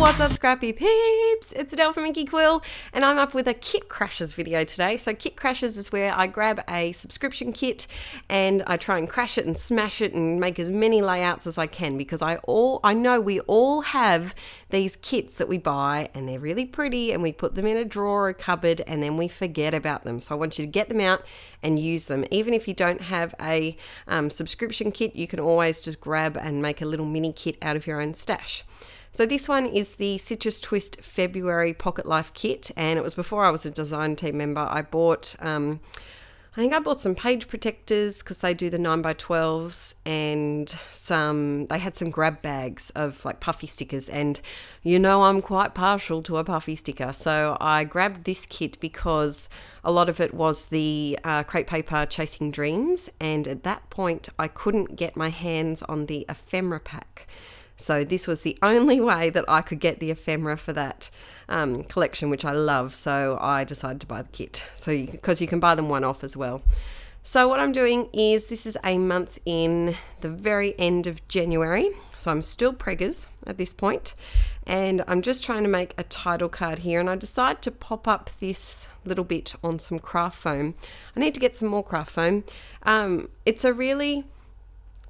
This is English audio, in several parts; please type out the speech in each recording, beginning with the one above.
What's up, scrappy peeps? It's Adele from Inkie Quill, and I'm up with a kit crashes video today. So kit crashes is where I grab a subscription kit and I try and crash it and smash it and make as many layouts as I can, because I know we all have these kits that we buy and they're really pretty and we put them in a drawer or a cupboard and then we forget about them. So I want you to get them out and use them. Even if you don't have a subscription kit, you can always just grab and make a little mini kit out of your own stash. So this one is the Citrus Twist February Pocket Life Kit, and it was before I was a design team member. I bought, I think I bought some page protectors because they do the 9x12s, and they had some grab bags of like puffy stickers, and you know I'm quite partial to a puffy sticker. So I grabbed this kit because a lot of it was the crepe paper Chasing Dreams, and at that point I couldn't get my hands on the ephemera pack. So this was the only way that I could get the ephemera for that collection, which I love. So I decided to buy the kit, because you can buy them one-off as well. So what I'm doing is, this is a month in the very end of January. So I'm still preggers at this point, and I'm just trying to make a title card here. And I decide to pop up this little bit on some craft foam. I need to get some more craft foam.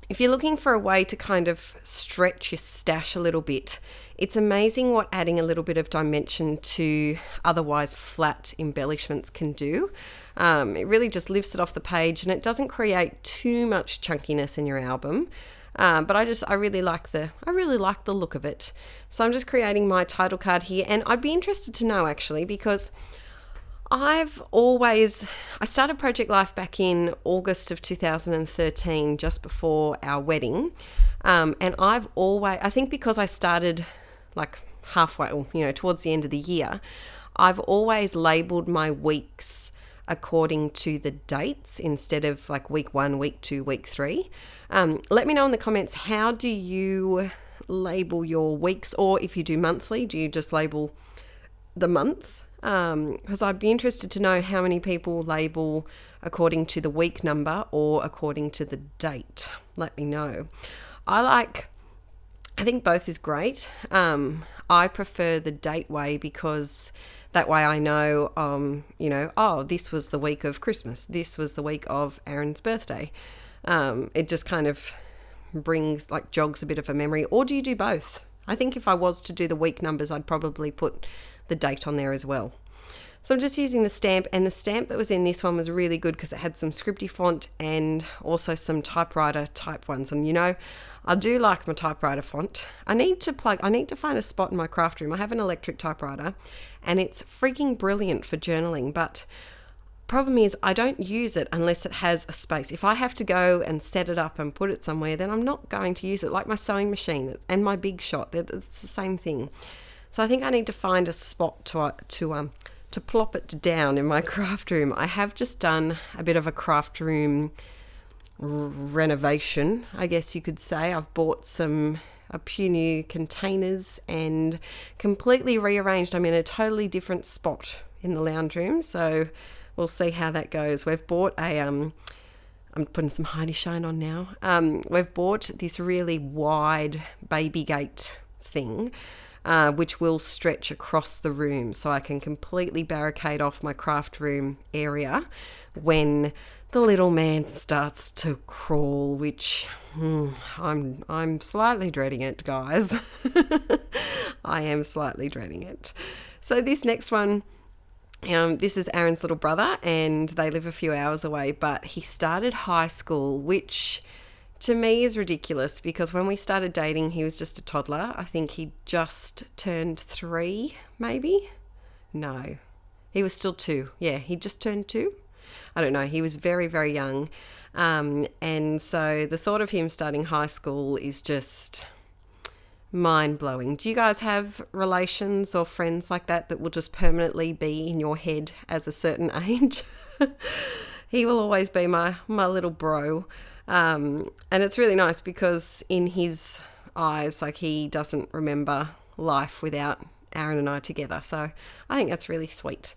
If you're looking for a way to kind of stretch your stash a little bit, it's amazing what adding a little bit of dimension to otherwise flat embellishments can do. It really just lifts it off the page and it doesn't create too much chunkiness in your album. But I really like the look of it. So I'm just creating my title card here, and I'd be interested to know actually, because I started Project Life back in August of 2013, just before our wedding. And I think because I started like halfway, towards the end of the year, I've always labeled my weeks according to the dates instead of like week 1, week 2, week 3. Let me know in the comments, how do you label your weeks? Or if you do monthly, do you just label the month? Because I'd be interested to know how many people label according to the week number or according to the date. Let me know. I think both is great. I prefer the date way, because that way I know, this was the week of Christmas. This was the week of Aaron's birthday. It just kind of jogs a bit of a memory. Or do you do both? I think if I was to do the week numbers, I'd probably put the date on there as well. So I'm just using the stamp, and the stamp that was in this one was really good because it had some scripty font and also some typewriter type ones. And I do like my typewriter font. I need to find a spot in my craft room. I have an electric typewriter and it's freaking brilliant for journaling, but problem is I don't use it unless it has a space. If I have to go and set it up and put it somewhere, then I'm not going to use it. Like my sewing machine and my Big Shot, it's the same thing. So I think I need to find a spot to plop it down in my craft room. I have just done a bit of a craft room renovation, I guess you could say. I've bought a few new containers and completely rearranged. I'm in a totally different spot in the lounge room, so we'll see how that goes. We've bought I'm putting some Heidi Shine on now. We've bought this really wide baby gate thing, which will stretch across the room, so I can completely barricade off my craft room area when the little man starts to crawl, which I'm slightly dreading it, guys. I am slightly dreading it. So this next one, this is Aaron's little brother, and they live a few hours away, but he started high school, which to me is ridiculous, because when we started dating, he was just a toddler. I think he just turned 3, maybe? No, he was still 2. Yeah, he just turned 2. I don't know. He was very, very young. And so the thought of him starting high school is just mind-blowing. Do you guys have relations or friends like that will just permanently be in your head as a certain age? He will always be my little bro. And it's really nice because in his eyes, like, he doesn't remember life without Aaron and I together. So I think that's really sweet.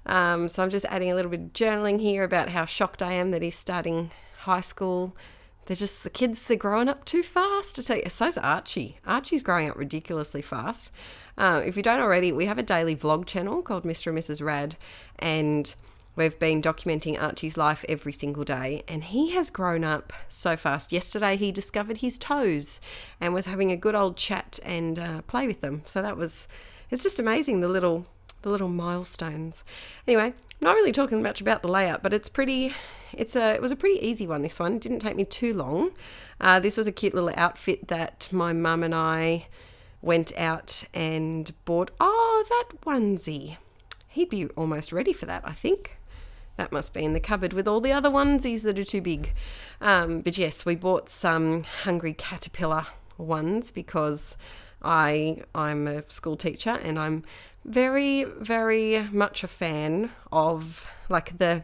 So I'm just adding a little bit of journaling here about how shocked I am that he's starting high school the kids, they're growing up too fast. I tell you, so's Archie. Archie's growing up ridiculously fast. If you don't already, we have a daily vlog channel called Mr. and Mrs Rad, and we've been documenting Archie's life every single day, and he has grown up so fast. Yesterday he discovered his toes and was having a good old chat and play with them. So it's just amazing, the little milestones. Anyway, I'm not really talking much about the layout, but it was a pretty easy one, this one. It didn't take me too long. This was a cute little outfit that my mum and I went out and bought. Oh, that onesie. He'd be almost ready for that, I think. That must be in the cupboard with all the other onesies that are too big. But yes, we bought some Hungry Caterpillar ones because I'm a school teacher, and I'm very, very much a fan of like the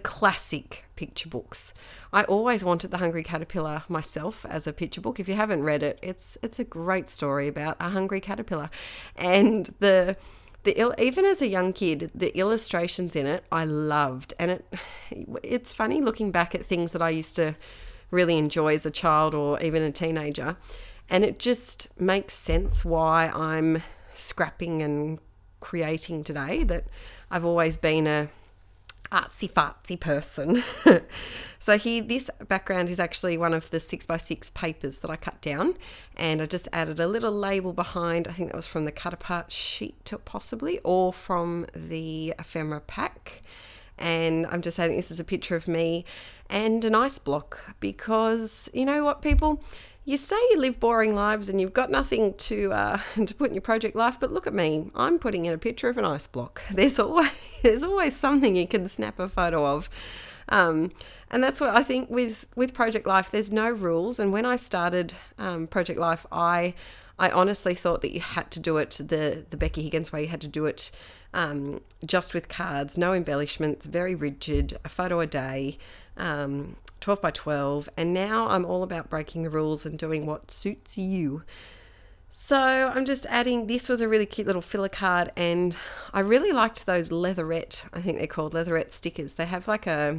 classic picture books. I always wanted the Hungry Caterpillar myself as a picture book. If you haven't read it, it's a great story about a hungry caterpillar. And even as a young kid, the illustrations in it I loved. And it's funny looking back at things that I used to really enjoy as a child or even a teenager, and it just makes sense why I'm scrapping and creating today, that I've always been a artsy-fartsy person. So this background is actually one of the 6x6 papers that I cut down, and I just added a little label behind. I think that was from the cut-apart sheet possibly, or from the ephemera pack. And I'm just adding, this is a picture of me and an ice block, because you know what, people? You say you live boring lives and you've got nothing to put in your project life, but look at me. I'm putting in a picture of an ice block. There's always something you can snap a photo of. And that's what I think with Project Life, there's no rules. And when I started Project Life, I honestly thought that you had to do it the Becky Higgins way. You had to do it just with cards, no embellishments, very rigid, a photo a day, 12 by 12, and now I'm all about breaking the rules and doing what suits you. So I'm just adding, this was a really cute little filler card, and I really liked those leatherette, I think they're called leatherette stickers. They have like a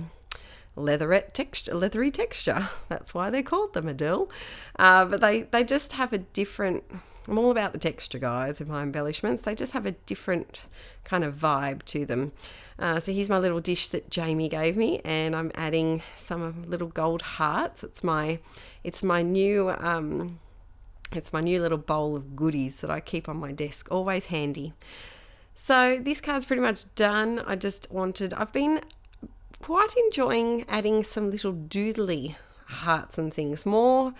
leatherette texture, leathery texture. That's why they're called them, Adele. But they just have a different, I'm all about the texture, guys, of my embellishments. They just have a different kind of vibe to them. So here's my little dish that Jamie gave me, and I'm adding some little gold hearts. It's my new little bowl of goodies that I keep on my desk, always handy. So this card's pretty much done. I've been quite enjoying adding some little doodly hearts and things, more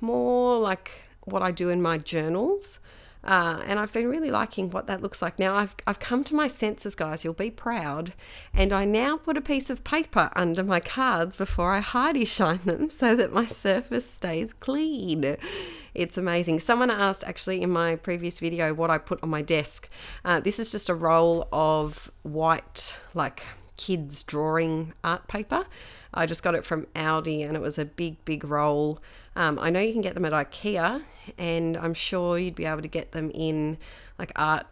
like what I do in my journals. And I've been really liking what that looks like. Now I've come to my senses, guys, you'll be proud. And I now put a piece of paper under my cards before I Heidi shine them so that my surface stays clean. It's amazing. Someone asked actually in my previous video what I put on my desk. This is just a roll of white, like kids drawing art paper. I just got it from Aldi, and it was a big roll. I know you can get them at IKEA, and I'm sure you'd be able to get them in like art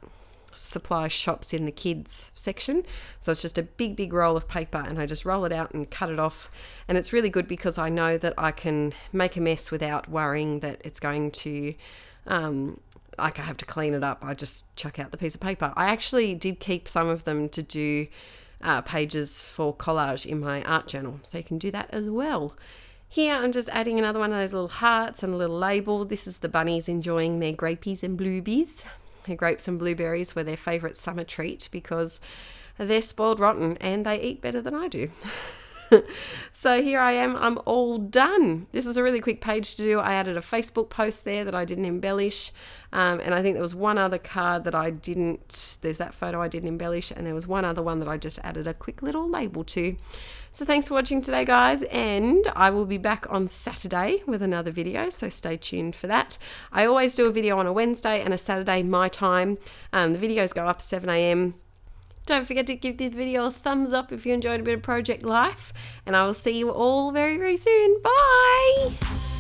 supply shops in the kids section. So it's just a big roll of paper, and I just roll it out and cut it off. And it's really good because I know that I can make a mess without worrying that it's going to like I have to clean it up. I just chuck out the piece of paper. I actually did keep some of them to do pages for collage in my art journal, so you can do that as well. Here I'm just adding another one of those little hearts and a little label. This is the bunnies enjoying their grapies and blueberries. Their grapes and blueberries were their favourite summer treat because they're spoiled rotten and they eat better than I do. So here I am, I'm all done. This was a really quick page to do. I added a Facebook post there that I didn't embellish, and I think there was one other card that there's that photo I didn't embellish, and there was one other one that I just added a quick little label to. So thanks for watching today, guys, and I will be back on Saturday with another video, so stay tuned for that. I always do a video on a Wednesday and a Saturday my time. The videos go up 7 a.m. Don't forget to give this video a thumbs up if you enjoyed a bit of Project Life, and I will see you all very soon. Bye!